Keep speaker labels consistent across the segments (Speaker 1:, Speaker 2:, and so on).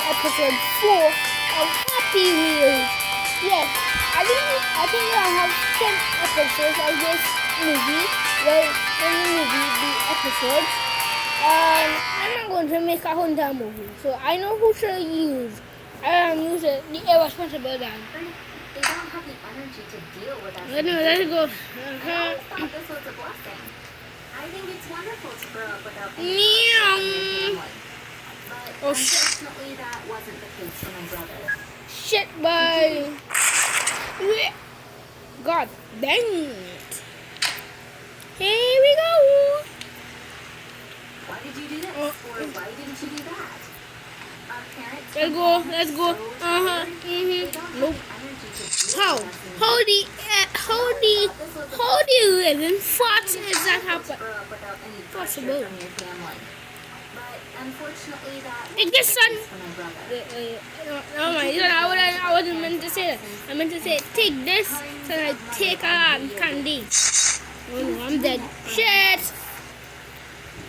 Speaker 1: episode 4 of Happy Wheels. Yes, I think I have 10 episodes of this movie. Well, the episodes. I'm not going to make a Honda movie, so I know who should use. Use the irresponsible guy.
Speaker 2: They don't have the energy to deal with us.
Speaker 1: Let's go.
Speaker 2: I always thought this was a blessing. I think it's wonderful to grow up without any
Speaker 1: Meow.
Speaker 2: in your family. But
Speaker 1: Oh, shit.
Speaker 2: unfortunately, that wasn't the case for my brother.
Speaker 1: Shit, boy. God dang it. Here we go.
Speaker 2: Why did you do this? Or why didn't you do that? Our parents
Speaker 1: Let's go. Nope. How the living fart is that happen? Possible.
Speaker 2: But unfortunately, that
Speaker 1: Take this, son.
Speaker 2: for my brother.
Speaker 1: No, I wasn't meant to say that. I meant to say, take this, so I take a candy. Oh no, I'm dead. Shit!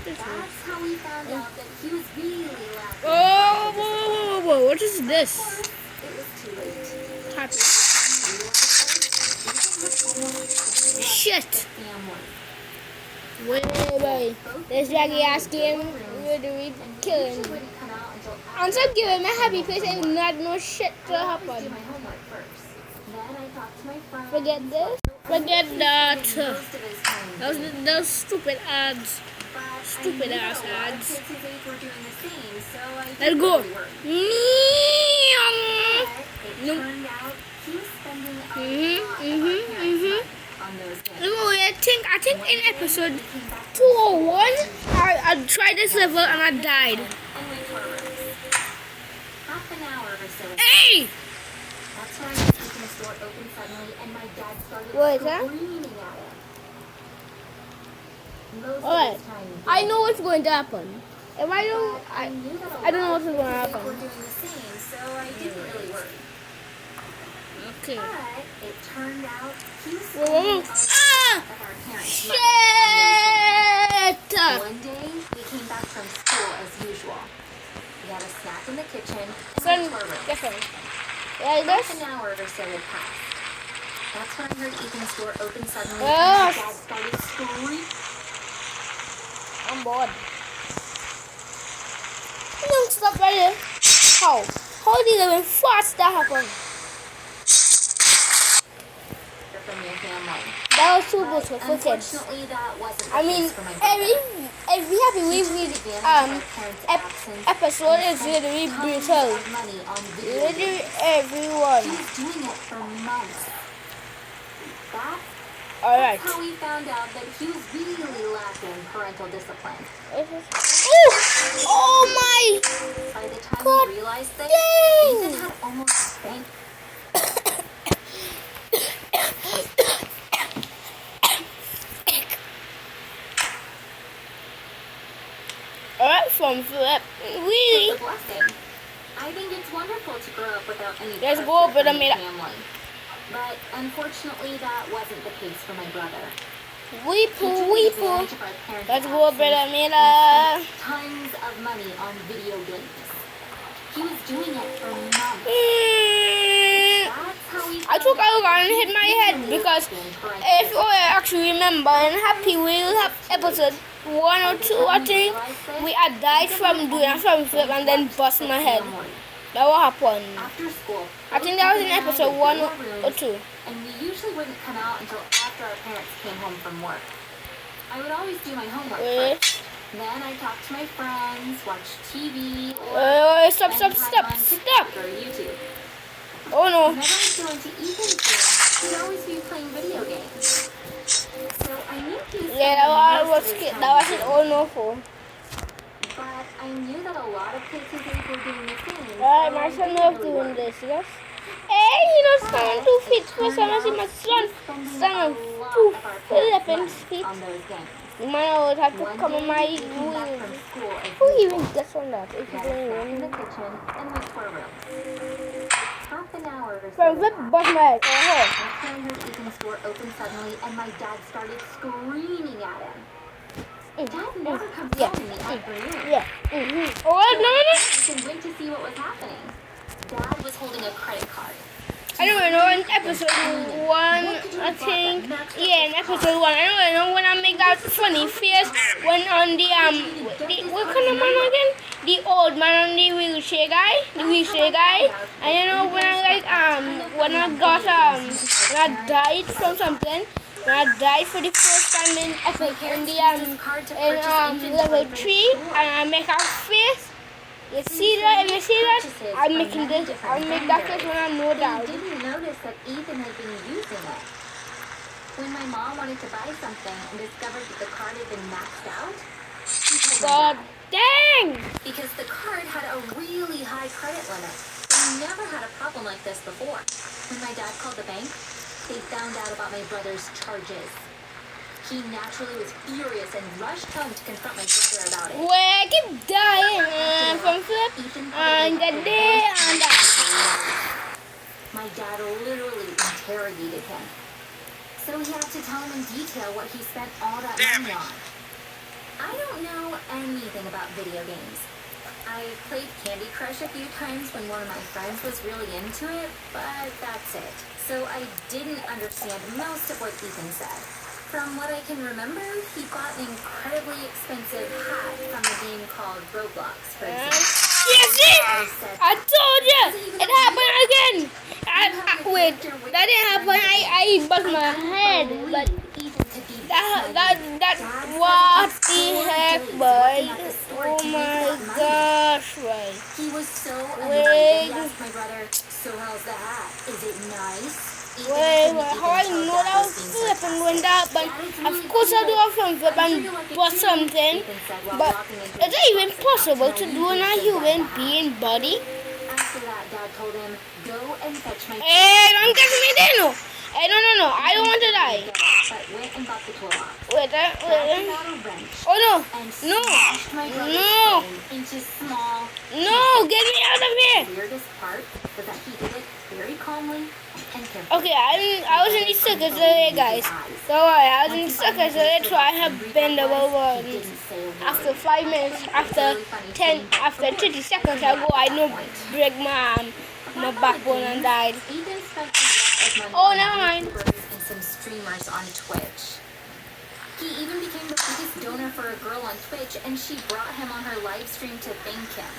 Speaker 2: That's how we found out that he was really laughing.
Speaker 1: Oh, whoa, what is this?
Speaker 2: It was too late.
Speaker 1: Happy. Shit! Wait. This draggy ass game will be killing me. I'm so giving my happy face and not no shit to happen. Forget this. Forget that. Those stupid ads. Stupid ass ads. Let's go. Nope. No, I think in episode 201, I tried this level and I died.
Speaker 2: Half an hour or so.
Speaker 1: Hey!
Speaker 2: That's when the store opened suddenly, and my dad started
Speaker 1: What is that?
Speaker 2: screaming at him. Most of
Speaker 1: Alright,
Speaker 2: his time,
Speaker 1: I know what's going to happen. If I don't,
Speaker 2: I knew that
Speaker 1: I don't know what's going to
Speaker 2: They were
Speaker 1: happen.
Speaker 2: doing the same, so I didn't really worry.
Speaker 1: Okay.
Speaker 2: But it turned out he was
Speaker 1: Whoa,
Speaker 2: spending
Speaker 1: whoa,
Speaker 2: a
Speaker 1: whoa.
Speaker 2: lot
Speaker 1: Ah!
Speaker 2: of our parents'
Speaker 1: Shit!
Speaker 2: money. One day, we came back from school as usual. We had a snack in the kitchen and
Speaker 1: Son,
Speaker 2: went to our room.
Speaker 1: get him. Like
Speaker 2: Half
Speaker 1: this?
Speaker 2: an hour or so had passed. That's when I heard Ethan's door open suddenly and
Speaker 1: Ah.
Speaker 2: my dad started screaming.
Speaker 1: I'm bored. Don't stop right there. How? How did even fast that happen?
Speaker 2: From your family.
Speaker 1: That was too good for kids.
Speaker 2: Unfortunately, that wasn't the
Speaker 1: I mean,
Speaker 2: case for my brother.
Speaker 1: every happy episode is really brutal.
Speaker 2: Of money on video
Speaker 1: Literally
Speaker 2: games.
Speaker 1: everyone.
Speaker 2: He was doing it for months. That's
Speaker 1: Alright.
Speaker 2: how we found out that he was really lacking parental discipline.
Speaker 1: Oh my!
Speaker 2: By the time
Speaker 1: God
Speaker 2: we realized this,
Speaker 1: dang!
Speaker 2: Ethan had almost spent
Speaker 1: Alright, from Philip. Really?
Speaker 2: a blessing. I think it's wonderful to grow up without any
Speaker 1: Let's
Speaker 2: pressure
Speaker 1: go,
Speaker 2: from
Speaker 1: but I
Speaker 2: your
Speaker 1: mean-
Speaker 2: family. But unfortunately, that wasn't the case for my brother.
Speaker 1: Weepo.
Speaker 2: Of our parents'
Speaker 1: Let's go,
Speaker 2: absence
Speaker 1: brother
Speaker 2: and
Speaker 1: Mila.
Speaker 2: spent tons of money on video games. He was doing it for months. That's how we
Speaker 1: I took a look and hit my head because if I actually remember in Happy Wheel episode 1 or 2, I think I died from doing a front flip and then bust my head. That what happened.
Speaker 2: After school,
Speaker 1: I think that was in episode 1 or 2.
Speaker 2: and we usually wouldn't come out until after our parents came home from work. I would always do my homework
Speaker 1: Wait.
Speaker 2: first. Then I talk to my friends, watch TV, or
Speaker 1: Stop.
Speaker 2: spend time on TikTok or YouTube.
Speaker 1: Oh no.
Speaker 2: Whenever I go into Ethan's room, he'd always be playing video games. So I knew he was
Speaker 1: Yeah,
Speaker 2: spending most of his
Speaker 1: that
Speaker 2: time
Speaker 1: was an
Speaker 2: doing
Speaker 1: all
Speaker 2: it.
Speaker 1: no for.
Speaker 2: But I knew that a lot of kids his age were doing the same.
Speaker 1: Alright,
Speaker 2: so
Speaker 1: my
Speaker 2: I
Speaker 1: son
Speaker 2: didn't
Speaker 1: loves
Speaker 2: really
Speaker 1: doing
Speaker 2: worry.
Speaker 1: this, yes? Hey, you know, son, 2 feet. My son, I see my son, 2 Philippines feet.
Speaker 2: On those games.
Speaker 1: You might always have to
Speaker 2: One
Speaker 1: come
Speaker 2: day,
Speaker 1: in my
Speaker 2: we came back
Speaker 1: room.
Speaker 2: from school as
Speaker 1: Who
Speaker 2: usual.
Speaker 1: even gets on that? If
Speaker 2: We
Speaker 1: you
Speaker 2: had a snack in
Speaker 1: don't
Speaker 2: the
Speaker 1: even.
Speaker 2: kitchen and went to our room. Half an hour or so.
Speaker 1: From flip, bust my head.
Speaker 2: That's when I heard Ethan's door open suddenly and my dad started screaming at him. Dad never comes
Speaker 1: Yeah.
Speaker 2: home in the afternoon.
Speaker 1: Yeah. Oh, no.
Speaker 2: and went to see what was happening. Dad was holding a credit card.
Speaker 1: I don't really know, in episode 1, I think, yeah, in episode 1, I don't really know when I make that funny face when on what kind of man again? The old man on the wheelchair guy, and you know when I when I got, when I died from something, when I died for the first time in level 3, and I make a face. You see that? I'm make that face when I know that.
Speaker 2: I didn't notice that Ethan had been using it. When my mom wanted to buy something and discovered that the card had been maxed out, she told my
Speaker 1: God
Speaker 2: dad.
Speaker 1: dang!
Speaker 2: Because the card had a really high credit limit. We never had a problem like this before. When my dad called the bank, they found out about my brother's charges. He naturally was furious and rushed home to confront my brother about it.
Speaker 1: Well, I keep dying from flip and the day and that.
Speaker 2: My dad literally interrogated him. So he had to tell him in detail what he spent all that money on. I don't know anything about video games. I played Candy Crush a few times when one of my friends was really into it, but that's it. So I didn't understand most of what Ethan said. From what I can remember, he bought an incredibly expensive hat from a game called Roblox, for example.
Speaker 1: Yes, I told you! It happened again! Wait, that didn't happen. I buzzed my head, but that what the heck, boy? Oh my gosh, right.
Speaker 2: He was so annoyed. He asked my brother, so how's the hat? Is it nice?
Speaker 1: Wait, how I know that was flipping when that happened? Of course I do a film flip and bust something, but is it even possible to do in a human being body?
Speaker 2: After that, Dad told him, go and fetch my...
Speaker 1: Hey, don't get me there, no. Hey, no, I don't want to die.
Speaker 2: But went and bought the Clorox.
Speaker 1: Wait. Oh, no.
Speaker 2: Into small...
Speaker 1: No, get me out of here.
Speaker 2: The weirdest part was that he did it very calmly and carefully.
Speaker 1: Okay, I was in the circus today, guys. So I was in the circus today, so I have been over after 5 minutes, after 30 seconds ago, I know break my backbone and died.
Speaker 2: Ethan spent a lot of money
Speaker 1: Oh,
Speaker 2: on
Speaker 1: never mind.
Speaker 2: YouTubers and some streamers on Twitch. He even became the biggest donor for a girl on Twitch, and she brought him on her live stream to thank him.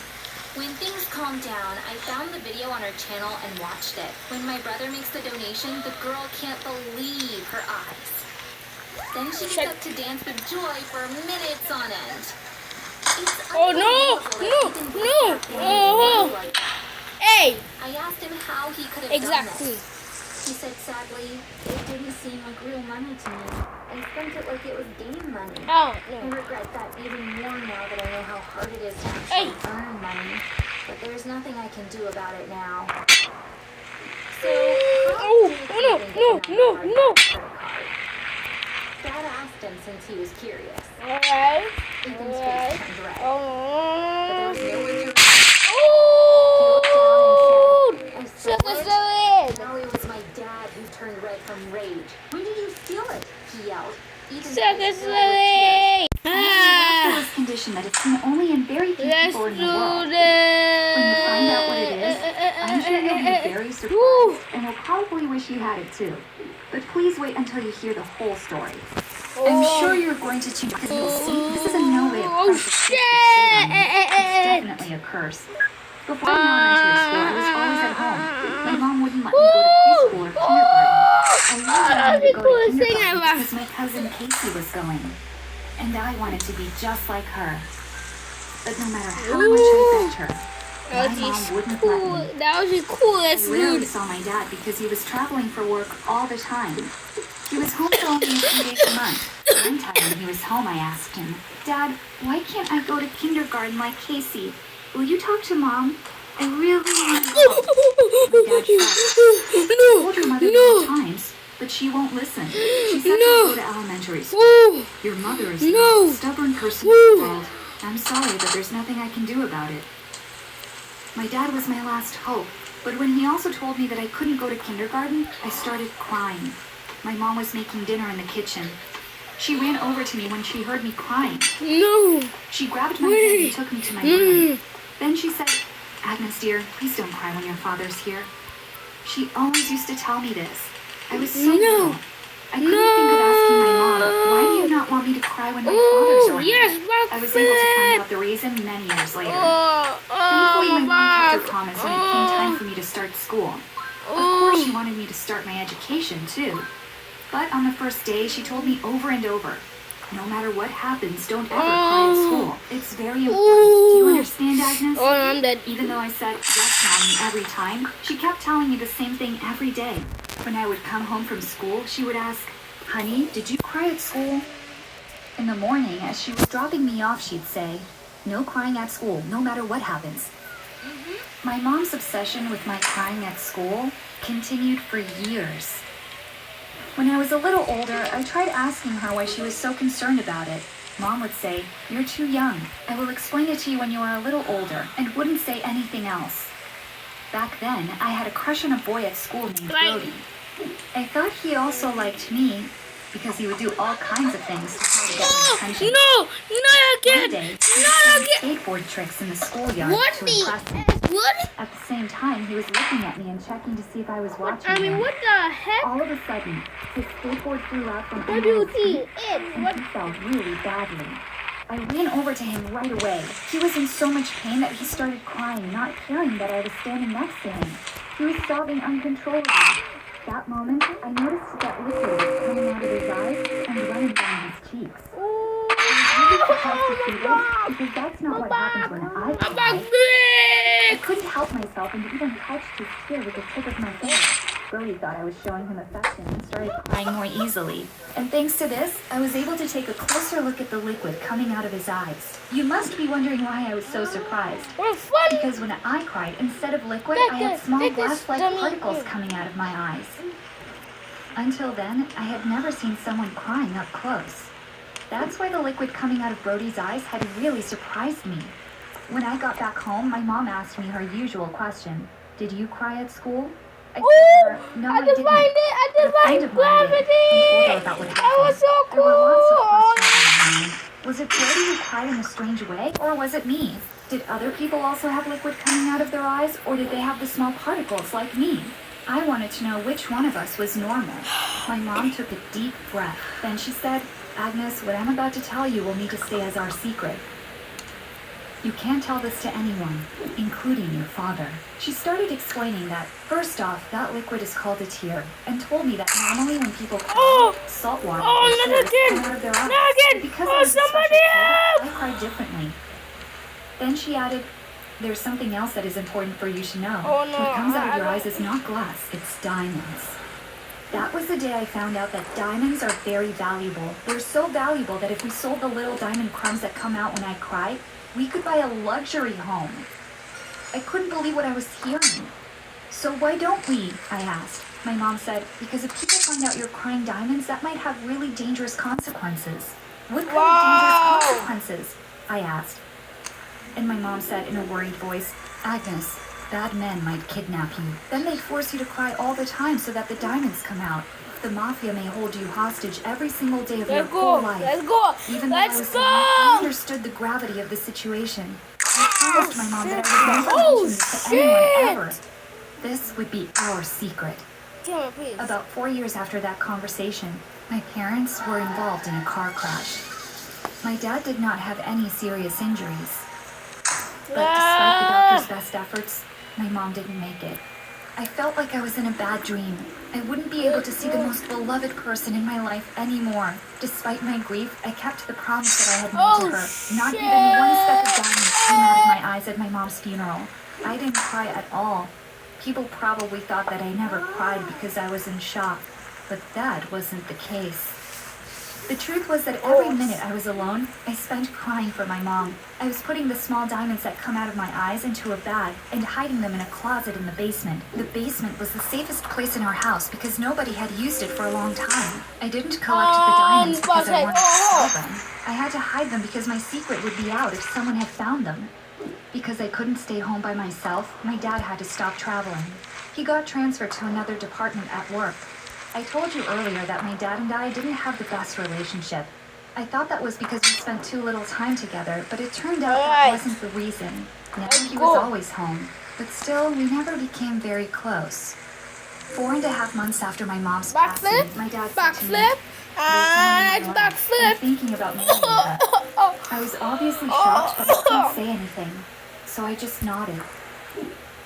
Speaker 2: When things calmed down, I found the video on her channel and watched it. When my brother makes the donation, the girl can't believe her eyes. Then she gets up to dance with joy for minutes on end.
Speaker 1: Oh, no. Oh. Hey.
Speaker 2: I asked him how he could have
Speaker 1: Exactly.
Speaker 2: done this. He said sadly, it didn't seem like real money to me. I spent it like it was game money.
Speaker 1: Oh,
Speaker 2: I
Speaker 1: no.
Speaker 2: regret that even more now that I know how hard it is to actually earn money. But there's nothing I can do about it now. So,
Speaker 1: no.
Speaker 2: Dad asked him since he was curious.
Speaker 1: Alright.
Speaker 2: Ethan's face turned red.
Speaker 1: Oh.
Speaker 2: But there was no way to...
Speaker 1: Oh.
Speaker 2: I
Speaker 1: Sucker
Speaker 2: stole it.
Speaker 1: salad.
Speaker 2: Now it was my dad who turned red from rage. When did you steal it? He yelled. Ethan's
Speaker 1: Sucker
Speaker 2: face filled with tears.
Speaker 1: salad.
Speaker 3: Miraculous condition that is seen only in very few
Speaker 1: Let's
Speaker 3: people in the
Speaker 1: do
Speaker 3: world.
Speaker 1: this.
Speaker 3: When you find out what it is, I'm sure you'll be very surprised and will probably wish you had it too. But please wait until you hear the whole story. I'm sure you're going to change because you'll see this is in no way a
Speaker 1: Oh,
Speaker 3: curse.
Speaker 1: shit.
Speaker 3: It's definitely a curse. Before elementary school, I was always at home. My mom wouldn't let me go to preschool or kindergarten. I really wanted to go to kindergarten because my cousin Casey was going. And I wanted to be just like her. But no matter how much I begged her, my mom wouldn't let me.
Speaker 1: That was the coolest
Speaker 3: I rarely
Speaker 1: food.
Speaker 3: saw my dad because he was traveling for work all the time. He was home for only a few days a month. One time when he was home, I asked him, Dad, why can't I go to kindergarten like Casey? Will you talk to Mom? I really want to go. My dad shrugged. I told your mother many times, but she won't listen. She said to go to elementary school. Your mother is the most stubborn person in the world. I'm sorry, but there's nothing I can do about it. My dad was my last hope, but when he also told me that I couldn't go to kindergarten, I started crying. My mom was making dinner in the kitchen. She ran over to me when she heard me crying.
Speaker 1: No.
Speaker 3: She grabbed my hand and took me to my room. Then she said, Agnes dear, please don't cry when your father's here. She always used to tell me this. I was so little. I couldn't think of asking my mom, why do you not want me to cry when my father's around?
Speaker 1: Yes,
Speaker 3: I was able to find out the reason many years later. Thankfully, my mom kept her promise when it came time for me to start school. Of course, she wanted me to start my education, too. But on the first day, she told me over and over, no matter what happens, don't ever cry at school. It's very important. Do you understand, Agnes?
Speaker 1: Oh, I'm dead.
Speaker 3: Even though I said, yes, Mommy, every time, she kept telling me the same thing every day. When I would come home from school, she would ask, honey, did you cry at school? In the morning, as she was dropping me off, she'd say, no crying at school, no matter what happens. My mom's obsession with my crying at school continued for years. When I was a little older, I tried asking her why she was so concerned about it. Mom would say, you're too young. I will explain it to you when you are a little older, and wouldn't say anything else. Back then, I had a crush on a boy at school named Brody. I thought he also liked me because he would do all kinds of things to try to get my attention.
Speaker 1: No, not again.
Speaker 3: One day, he was
Speaker 1: Not
Speaker 3: doing
Speaker 1: again.
Speaker 3: skateboard tricks in the schoolyard
Speaker 1: What
Speaker 3: to
Speaker 1: the?
Speaker 3: impress me.
Speaker 1: What?
Speaker 3: At the same time, he was looking at me and checking to see if I was watching
Speaker 1: I mean,
Speaker 3: him.
Speaker 1: what the heck?
Speaker 3: All of a sudden, his skateboard flew out from
Speaker 1: What
Speaker 3: under
Speaker 1: do you
Speaker 3: his
Speaker 1: see?
Speaker 3: feet,
Speaker 1: It.
Speaker 3: and
Speaker 1: What?
Speaker 3: he fell really badly. I ran over to him right away. He was in so much pain that he started crying, not caring that I was standing next to him. He was sobbing uncontrollably. That moment, I noticed that liquid was coming out of his eyes and running down his cheeks. I was really surprised to see this, because that's not what happens when I
Speaker 1: I'm
Speaker 3: cry.
Speaker 1: back.
Speaker 3: I couldn't help myself and even touched his tear with the tip of my finger. Brody thought I was showing him affection and started crying more easily. And thanks to this, I was able to take a closer look at the liquid coming out of his eyes. You must be wondering why I was so surprised.
Speaker 1: What fun.
Speaker 3: Because when I cried, instead of liquid, I had small glass-like particles coming out of my eyes. Until then, I had never seen someone crying up close. That's why the liquid coming out of Brody's eyes had really surprised me. When I got back home, my mom asked me her usual question. Did you cry at school? I told her, no,
Speaker 1: I
Speaker 3: I
Speaker 1: just
Speaker 3: didn't.
Speaker 1: find it. I
Speaker 3: But a
Speaker 1: just
Speaker 3: friend
Speaker 1: find
Speaker 3: of mine did, and told her
Speaker 1: gravity.
Speaker 3: about what
Speaker 1: That
Speaker 3: happened.
Speaker 1: was so
Speaker 3: There were lots of
Speaker 1: cool.
Speaker 3: questions in my mind. Was it Brody who cried in a strange way, or was it me? Did other people also have liquid coming out of their eyes, or did they have the small particles like me? I wanted to know which one of us was normal. My mom took a deep breath. Then she said, Agnes, what I'm about to tell you will need to stay as our secret. You can't tell this to anyone, including your father. She started explaining that, first off, that liquid is called a tear, and told me that normally when people cry, salt water or
Speaker 1: not
Speaker 3: tears
Speaker 1: again.
Speaker 3: come out of their eyes.
Speaker 1: Not again.
Speaker 3: Because
Speaker 1: Oh,
Speaker 3: I was a special
Speaker 1: somebody
Speaker 3: kid,
Speaker 1: help.
Speaker 3: I cried differently. Then she added, there's something else that is important for you to know.
Speaker 1: Oh, no,
Speaker 3: What comes out of your
Speaker 1: I
Speaker 3: eyes is not glass, it's diamonds. That was the day I found out that diamonds are very valuable. They're so valuable that if we sold the little diamond crumbs that come out when I cry, we could buy a luxury home. I couldn't believe what I was hearing. So why don't we? I asked. My mom said, because if people find out you're crying diamonds, that might have really dangerous consequences. What kind of dangerous consequences? I asked. And my mom said in a worried voice, Agnes, bad men might kidnap you. Then they'd force you to cry all the time so that the diamonds come out. The mafia may hold you hostage every single day of your
Speaker 1: Let's
Speaker 3: whole
Speaker 1: go.
Speaker 3: life.
Speaker 1: Let's go.
Speaker 3: Even though I
Speaker 1: Let's
Speaker 3: was young, I
Speaker 1: go.
Speaker 3: understood the gravity of the situation. I promised my mom that I would never
Speaker 1: Oh,
Speaker 3: mention this to anyone
Speaker 1: shit.
Speaker 3: ever. This would be our secret.
Speaker 1: Kill me, please.
Speaker 3: About 4 years after that conversation, my parents were involved in a car crash. My dad did not have any serious injuries. But despite the doctor's best efforts, my mom didn't make it. I felt like I was in a bad dream. I wouldn't be able to see the most beloved person in my life anymore. Despite my grief, I kept the promise that I had made to her. Not even one speck of diamond came out of my eyes at my mom's funeral. I didn't cry at all. People probably thought that I never cried because I was in shock, but that wasn't the case. The truth was that every minute I was alone, I spent crying for my mom. I was putting the small diamonds that come out of my eyes into a bag and hiding them in a closet in the basement. The basement was the safest place in our house because nobody had used it for a long time. I didn't collect the diamonds because I wanted to sell them. I had to hide them because my secret would be out if someone had found them. Because I couldn't stay home by myself, my dad had to stop traveling. He got transferred to another department at work. I told you earlier that my dad and I didn't have the best relationship. I thought that was because we spent too little time together, but it turned out that wasn't the reason. Now
Speaker 1: Let's
Speaker 3: he
Speaker 1: go.
Speaker 3: was always home, but still we never became very close. 4.5 months after my mom's
Speaker 1: Backflip,
Speaker 3: passing, my dad said to me,
Speaker 1: backflip,
Speaker 3: "There's someone in
Speaker 1: and
Speaker 3: my life. I'm
Speaker 1: backflip.
Speaker 3: thinking about marrying her." I was obviously shocked, but I couldn't say anything, so I just nodded.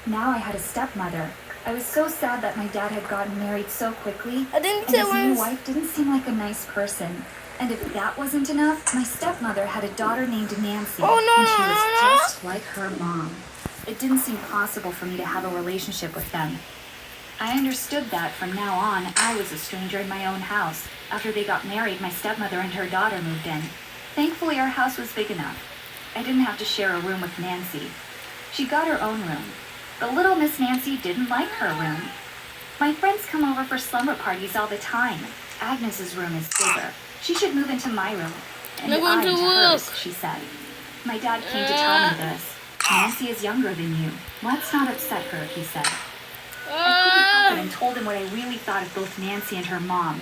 Speaker 3: Now I had a stepmother. I was so sad that my dad had gotten married so quickly,
Speaker 1: I think
Speaker 3: and
Speaker 1: it
Speaker 3: his new
Speaker 1: was.
Speaker 3: wife didn't seem like a nice person. And if that wasn't enough, my stepmother had a daughter named Nancy,
Speaker 1: Oh, no,
Speaker 3: and she
Speaker 1: no,
Speaker 3: was
Speaker 1: no, no.
Speaker 3: just like her mom. It didn't seem possible for me to have a relationship with them. I understood that from now on, I was a stranger in my own house. After they got married, my stepmother and her daughter moved in. Thankfully, our house was big enough. I didn't have to share a room with Nancy. She got her own room. But little Miss Nancy didn't like her room. My friends come over for slumber parties all the time. Agnes's room is bigger. She should move into my room. And
Speaker 1: You're going
Speaker 3: I
Speaker 1: to
Speaker 3: into
Speaker 1: work.
Speaker 3: hers, she said. My dad came to tell me this. Nancy is younger than you. Let's not upset her, he said. I couldn't help it and told him what I really thought of both Nancy and her mom.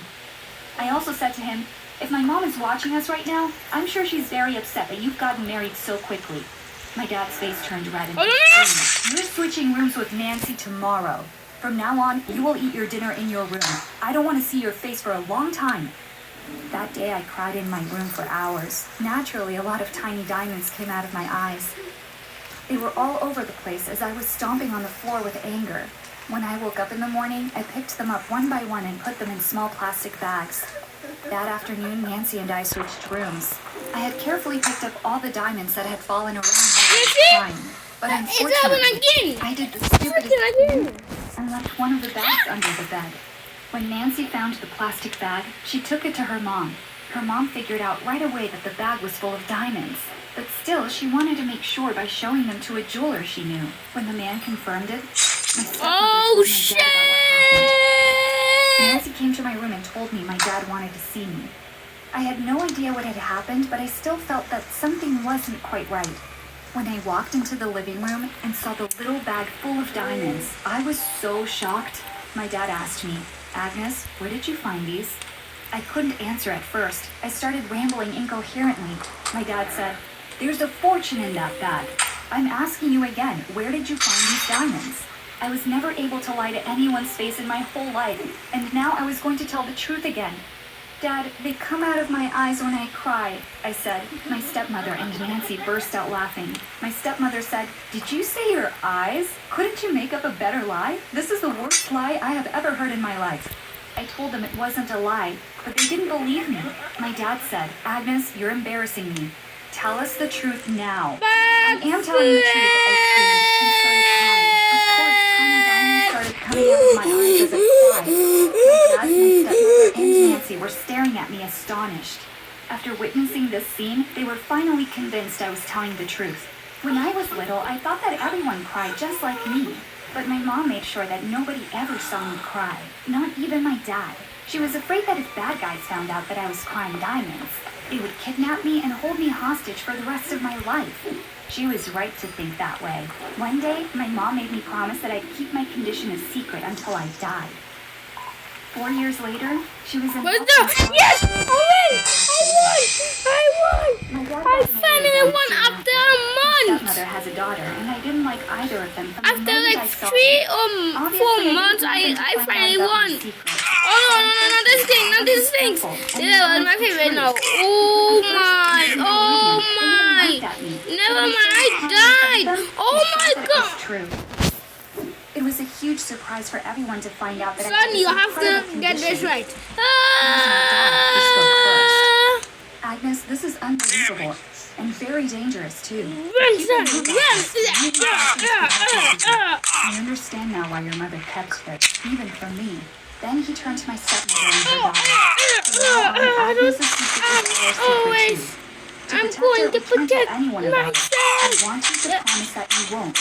Speaker 3: I also said to him, if my mom is watching us right now, I'm sure she's very upset that you've gotten married so quickly. My dad's face turned red and he screamed, "You're switching rooms with Nancy tomorrow. From now on, you will eat your dinner in your room. I don't want to see your face for a long time." That day I cried in my room for hours. Naturally, a lot of tiny diamonds came out of my eyes. They were all over the place as I was stomping on the floor with anger. When I woke up in the morning, I picked them up one by one and put them in small plastic bags. That afternoon, Nancy and I switched rooms. I had carefully picked up all the diamonds that had fallen around while I was crying. But
Speaker 1: It's happening
Speaker 3: unfortunately,
Speaker 1: again.
Speaker 3: I did the stupidest
Speaker 1: Again.
Speaker 3: and left one of the bags under the bed. When Nancy found the plastic bag, she took it to her mom. Her mom figured out right away that the bag was full of diamonds. But still, she wanted to make sure by showing them to a jeweler she knew. When the man confirmed it, my stepmother
Speaker 1: Oh,
Speaker 3: told my
Speaker 1: shit.
Speaker 3: dad about what happened. Nancy came to my room and told me my dad wanted to see me. I had no idea what had happened, but I still felt that something wasn't quite right. When I walked into the living room and saw the little bag full of diamonds, I was so shocked. My dad asked me, "Agnes, where did you find these?" I couldn't answer at first. I started rambling incoherently. My dad said, "There's a fortune in that bag. I'm asking you again, where did you find these diamonds?" I was never able to lie to anyone's face in my whole life, and now I was going to tell the truth again. "Dad, they come out of my eyes when I cry," I said. My stepmother and Nancy burst out laughing. My stepmother said, "Did you say your eyes? Couldn't you make up a better lie? This is the worst lie I have ever heard in my life." I told them it wasn't a lie, but they didn't believe me. My dad said, "Agnes, you're embarrassing me. Tell us the truth now." "I am telling the truth," I screamed and started crying. Of course, tiny diamonds started coming out of my eyes as I cried. My dad, my stepmother, and Nancy were staring at me astonished. After witnessing this scene, they were finally convinced I was telling the truth. When I was little, I thought that everyone cried just like me. But my mom made sure that nobody ever saw me cry, not even my dad. She was afraid that if bad guys found out that I was crying diamonds, they would kidnap me and hold me hostage for the rest of my life. She was right to think that way. One day, my mom made me promise that I'd keep my condition a secret until I died. 4 years later, she was in
Speaker 1: What's that? Yes! I won! I won!
Speaker 3: My dad
Speaker 1: I
Speaker 3: got married
Speaker 1: finally
Speaker 3: about
Speaker 1: won
Speaker 3: 2
Speaker 1: after a
Speaker 3: months. My
Speaker 1: month!
Speaker 3: stepmother has a daughter, and I didn't like either of them from the
Speaker 1: After
Speaker 3: moment
Speaker 1: like
Speaker 3: I saw
Speaker 1: 3
Speaker 3: them.
Speaker 1: or
Speaker 3: Obviously,
Speaker 1: 4
Speaker 3: I didn't
Speaker 1: months,
Speaker 3: want them to
Speaker 1: I
Speaker 3: find out
Speaker 1: finally
Speaker 3: about my
Speaker 1: won!
Speaker 3: secret.
Speaker 1: Oh no, not this thing, not this thing! This was my favorite now. Oh my, oh my! Never mind, I died! Oh my god!
Speaker 3: True. It was a huge surprise for everyone to find out that I
Speaker 1: Son,
Speaker 3: had
Speaker 1: you
Speaker 3: this
Speaker 1: have
Speaker 3: incredible
Speaker 1: to get this
Speaker 3: condition.
Speaker 1: right.
Speaker 3: Agnes, this is unbelievable and very dangerous too.
Speaker 1: Vincent, yes!
Speaker 3: I understand now why your mother kept this, even from me. Then he turned to my stepmother and her daughter. From now on, Agnes's secret is our secret
Speaker 1: Always.
Speaker 3: too. To
Speaker 1: I'm
Speaker 3: protect
Speaker 1: going
Speaker 3: her,
Speaker 1: to
Speaker 3: we can't tell
Speaker 1: protect
Speaker 3: anyone about it. I
Speaker 1: myself.
Speaker 3: want you to promise that you won't.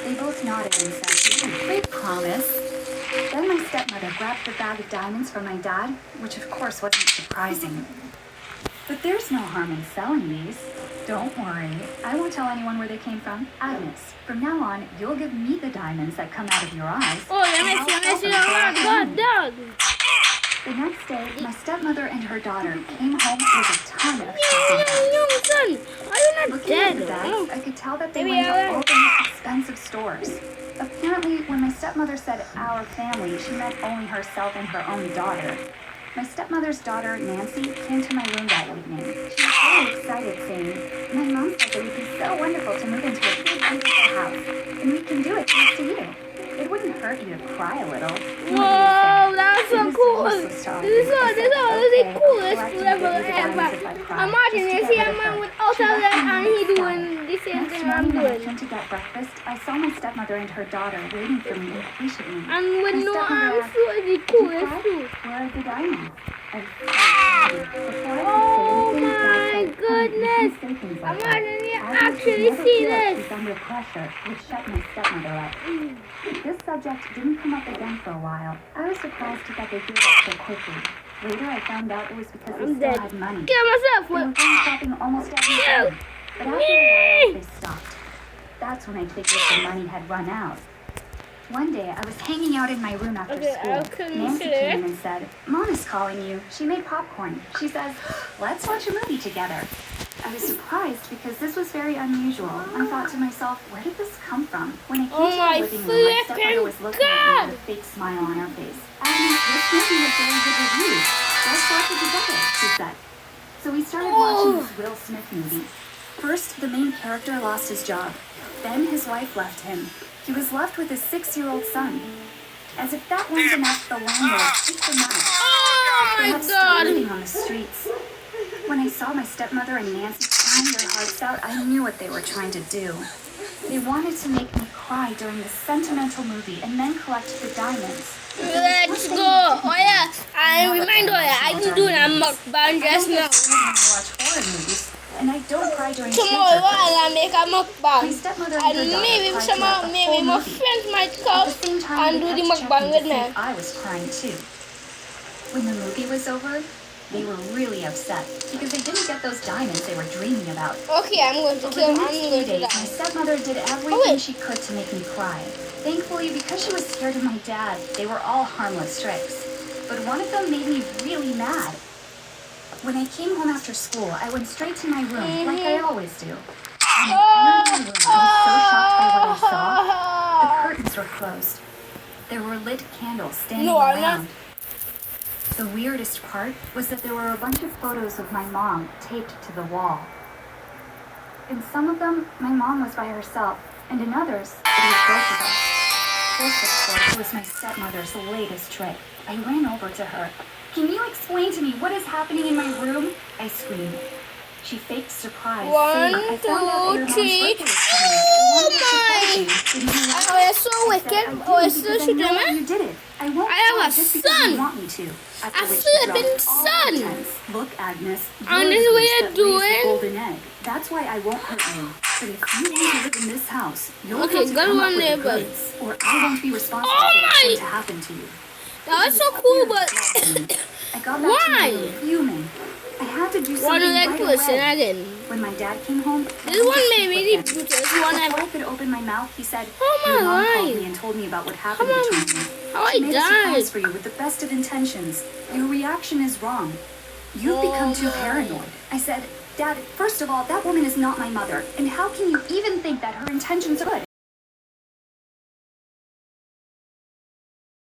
Speaker 3: They both nodded and said, "We promise." Then my stepmother grabbed the bag of diamonds from my dad, which of course wasn't surprising. "But there's no harm in selling these. Don't worry, I won't tell anyone where they came from. Agnes, from now on, you'll give me the diamonds that come out of your eyes.
Speaker 1: Oh, let me
Speaker 3: and
Speaker 1: see,
Speaker 3: I'll
Speaker 1: let me see.
Speaker 3: sell
Speaker 1: Oh
Speaker 3: them
Speaker 1: my
Speaker 3: for our
Speaker 1: god,
Speaker 3: family."
Speaker 1: dog.
Speaker 3: The next day, my stepmother and her daughter came home with a ton of
Speaker 1: Young,
Speaker 3: shopping bags.
Speaker 1: young son, are you not
Speaker 3: Looking
Speaker 1: dead.
Speaker 3: at the bags, I could tell that they
Speaker 1: Maybe
Speaker 3: went
Speaker 1: I
Speaker 3: to all
Speaker 1: will.
Speaker 3: the most expensive stores. Apparently, when my stepmother said our family, she meant only herself and her own daughter. My stepmother's daughter, Nancy, came to my room that evening. She was very excited, saying, "My mom said it would be so wonderful to move into a big, beautiful house, and we can do it thanks to you. It wouldn't hurt you to cry a little."
Speaker 1: Whoa, that's so
Speaker 3: It was
Speaker 1: cool.
Speaker 3: useless to argue.
Speaker 1: This is
Speaker 3: I said,
Speaker 1: the
Speaker 3: "Okay,
Speaker 1: coolest
Speaker 3: I'll
Speaker 1: level
Speaker 3: collect and give you the
Speaker 1: ever.
Speaker 3: diamonds if I cry,
Speaker 1: Imagine
Speaker 3: just to
Speaker 1: you
Speaker 3: get
Speaker 1: see
Speaker 3: rid
Speaker 1: a
Speaker 3: of
Speaker 1: man
Speaker 3: her."
Speaker 1: without
Speaker 3: She
Speaker 1: a
Speaker 3: left
Speaker 1: leg
Speaker 3: me
Speaker 1: and
Speaker 3: really
Speaker 1: he
Speaker 3: sad.
Speaker 1: doing the same
Speaker 3: Next
Speaker 1: thing I'm
Speaker 3: morning when I
Speaker 1: doing.
Speaker 3: came to get breakfast, I saw my stepmother and her daughter waiting for me impatiently.
Speaker 1: And with
Speaker 3: My
Speaker 1: no
Speaker 3: stepmother
Speaker 1: arms,
Speaker 3: asked,
Speaker 1: so it's the
Speaker 3: "Did you
Speaker 1: coolest
Speaker 3: cry?
Speaker 1: too.
Speaker 3: Where are the diamonds?" I was so excited. Before I could say
Speaker 1: Oh
Speaker 3: anything, Dad
Speaker 1: my
Speaker 3: said, "Honey, you
Speaker 1: goodness.
Speaker 3: shouldn't say things like that."
Speaker 1: Imagine you
Speaker 3: Agnes could
Speaker 1: actually
Speaker 3: never
Speaker 1: see
Speaker 3: feel like
Speaker 1: this.
Speaker 3: she's under pressure, which shut my stepmother up. This subject didn't come up again for a while. I was surprised that they gave up so quickly. Later, I found out it was because they
Speaker 1: I'm
Speaker 3: still
Speaker 1: dead.
Speaker 3: had money.
Speaker 1: Kill myself
Speaker 3: They were
Speaker 1: with.
Speaker 3: going shopping almost every
Speaker 1: Ew.
Speaker 3: day. But after a while, they stopped. That's when I figured the money had run out. One day, I was hanging out in my room after
Speaker 1: Okay,
Speaker 3: school.
Speaker 1: I'll consider
Speaker 3: Nancy
Speaker 1: it.
Speaker 3: came in and said, "Mom is calling you. She made popcorn." She says, "Let's watch a movie together." I was surprised because this was very unusual. I thought to myself, where did this come from? When I came
Speaker 1: Oh
Speaker 3: to
Speaker 1: my
Speaker 3: the living room, my stepmother
Speaker 1: flippin'
Speaker 3: was looking at me with a fake smile on her face. "Agnes, this movie has very good reviews. Let's watch it together," she said. So we started watching this Will Smith movie. First, the main character lost his job. Then his wife left him. He was left with his 6-year-old son. As if that weren't enough, the landlord kicked him out.
Speaker 1: Oh
Speaker 3: They
Speaker 1: my
Speaker 3: had to start
Speaker 1: god.
Speaker 3: living on the streets. When I saw my stepmother and Nancy crying their hearts out, I knew what they were trying to do. They wanted to make me cry during the sentimental movie and then collect the diamonds.
Speaker 1: Let's go. Oh yeah, I remind you, I can do that mukbang just now.
Speaker 3: I watch horror movies, and I don't cry during
Speaker 1: Tomorrow
Speaker 3: sleepovers.
Speaker 1: I'll make a
Speaker 3: My
Speaker 1: mukbang.
Speaker 3: stepmother
Speaker 1: And
Speaker 3: and her daughter
Speaker 1: maybe
Speaker 3: cried throughout the
Speaker 1: maybe
Speaker 3: whole
Speaker 1: my
Speaker 3: movie.
Speaker 1: friends might
Speaker 3: At
Speaker 1: come
Speaker 3: the same time,
Speaker 1: and
Speaker 3: they
Speaker 1: do the
Speaker 3: kept
Speaker 1: mukbang
Speaker 3: checking
Speaker 1: with
Speaker 3: to
Speaker 1: me.
Speaker 3: see if I was crying too. When the movie was over, they were really upset because they didn't get those diamonds they were dreaming about.
Speaker 1: Okay, I'm going to
Speaker 3: Over
Speaker 1: kill.
Speaker 3: the
Speaker 1: I'm
Speaker 3: next few
Speaker 1: going to
Speaker 3: days, my
Speaker 1: die.
Speaker 3: stepmother did
Speaker 1: wait.
Speaker 3: everything she could to make me cry. Thankfully, because she was scared of my dad, they were all harmless tricks. But one of them made me really mad. When I came home after school, I went straight to my room, like I always do. When I entered my room, I was so shocked by what I saw. The curtains were closed. There were lit candles standing
Speaker 1: No, I'm not.
Speaker 3: around. The weirdest part was that there were a bunch of photos of my mom taped to the wall. In some of them, my mom was by herself, and in others, it was both of us. This, of course, was my stepmother's latest trick. I ran over to her. "Can you explain to me what is happening in my room?" I screamed. She faked surprise, saying, "I
Speaker 1: One,
Speaker 3: found out that your mom's
Speaker 1: 2, 3.
Speaker 3: birthday was coming. I wanted to
Speaker 1: Oh
Speaker 3: surprise
Speaker 1: my!
Speaker 3: you. Didn't you like
Speaker 1: Oh,
Speaker 3: it?"
Speaker 1: it's so
Speaker 3: I said,
Speaker 1: wicked.
Speaker 3: "I
Speaker 1: Oh,
Speaker 3: didn't
Speaker 1: it's so
Speaker 3: because I know
Speaker 1: shit,
Speaker 3: you did it. I won't
Speaker 1: I have
Speaker 3: cry
Speaker 1: a
Speaker 3: just because
Speaker 1: son.
Speaker 3: you want me to." After
Speaker 1: A
Speaker 3: which she dropped
Speaker 1: flippin'
Speaker 3: all
Speaker 1: son.
Speaker 3: pretense. "Look, Agnes,
Speaker 1: And
Speaker 3: you're
Speaker 1: this
Speaker 3: the
Speaker 1: is what
Speaker 3: goose
Speaker 1: you're
Speaker 3: that lays the
Speaker 1: doing?
Speaker 3: golden egg. That's why I won't hurt you. But if you want to live in this house, you'll
Speaker 1: Okay,
Speaker 3: have to
Speaker 1: good
Speaker 3: come up
Speaker 1: one
Speaker 3: with
Speaker 1: there,
Speaker 3: the
Speaker 1: but-
Speaker 3: goods, or I won't be responsible
Speaker 1: Oh
Speaker 3: for what's
Speaker 1: my-
Speaker 3: going to happen to you."
Speaker 1: That was so cool, but
Speaker 3: I got back to my
Speaker 1: Why?
Speaker 3: room fuming. I had to do
Speaker 1: one
Speaker 3: something
Speaker 1: of that
Speaker 3: right
Speaker 1: person
Speaker 3: away.
Speaker 1: again.
Speaker 3: When my dad came home,
Speaker 1: This one made me the brutest one
Speaker 3: before
Speaker 1: ever.
Speaker 3: I could open my mouth, he said,
Speaker 1: Oh my
Speaker 3: "Your mom called
Speaker 1: life.
Speaker 3: me and told me about what happened
Speaker 1: Come on.
Speaker 3: between you.
Speaker 1: How I
Speaker 3: She made a surprise
Speaker 1: died.
Speaker 3: for you with the best of intentions. Your reaction is wrong. You've become too paranoid." I said, "Dad, first of all, that woman is not my mother. And how can you even think that her intentions are good?